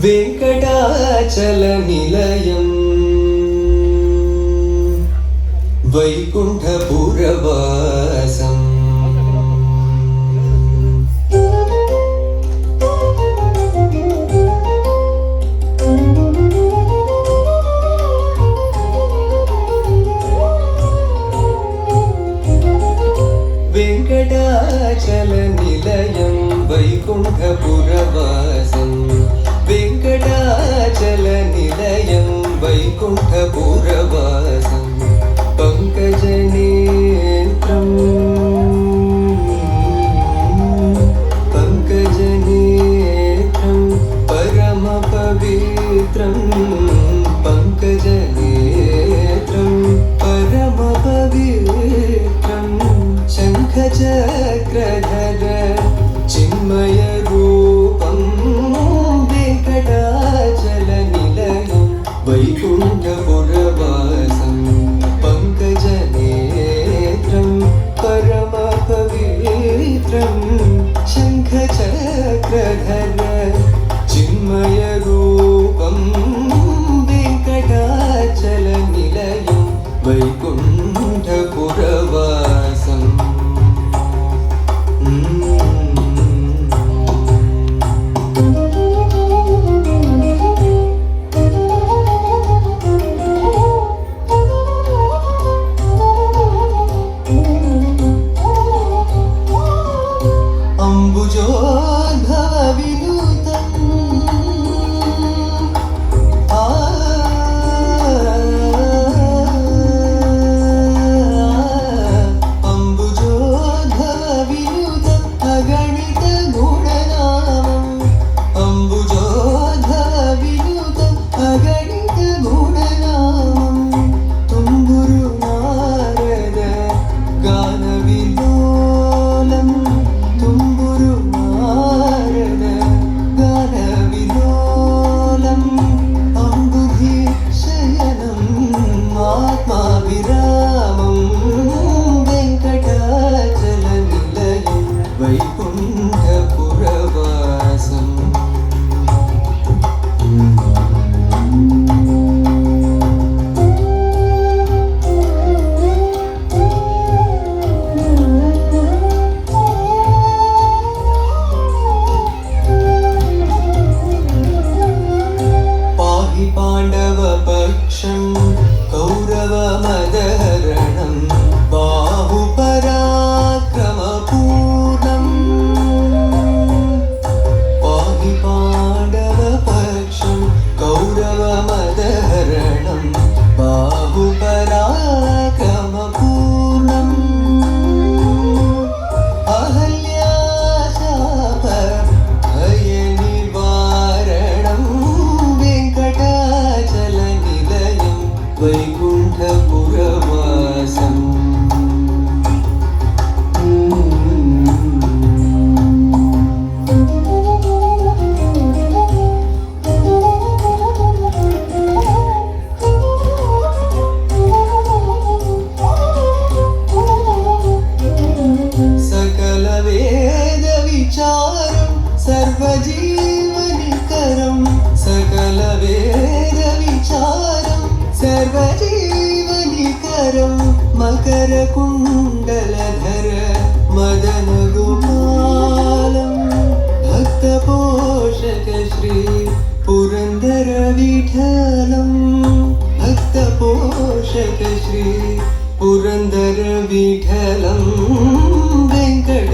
వెంకటాచల నిలయం వైకుంఠపురవాసం వెంకటాచల నిలయం వైకుంఠపురవాసం వెంకటాచల నిలయం వైకుంఠపురవాసం పంకజనేత్రం పంకజనేత్రం పరమ పవిత్రం పంకజనేత్రం పరమ పవిత్రం శంఖచక్రధర చిన్మయ రూపం వెంకటాచల నిలయం వైకుంఠపురవాసం పంకజనేత్రం పరమ పవిత్రం శంఖచక్రధర చిన్మయ రూపం వెంకటాచల నిలయం వైకుంఠపురవాసం అంబుజోద్భవ వినూతం అంబుజోద్భవ వినూతం అగణిత గుణనామం అంబుజోద్భవ వినూతం అగణిత గుణనామం తుంబురు నారద గాన విలోలం తుంబురు నారద గాన విలోలం అంబుధి శయనం ఆత్మా విరామం వెంకటాచల నిలయం వైకుంఠపురవాసం పాహి పాండవ పక్షం కౌరవ మదహరణం బాహుపరాక్రమ పూర్ణం పాహి పాండవ పక్షం కౌరవ మదహరణం బాహుపరాక్రమ పూర్ణం అహల్యాశాప భయ నివారణం వెంకటాచల నిలయం వైకుంఠపురవాసం సకల వేద విచారం సర్వజీవనికరం సకల వేద విచారం సర్వజీవనికరం మకర కుండలధర మదన గోపాలం భక్త పోషక శ్రీ పురందర విఠలం భక్త పోషక శ్రీ పురందర విఠలం వెంకట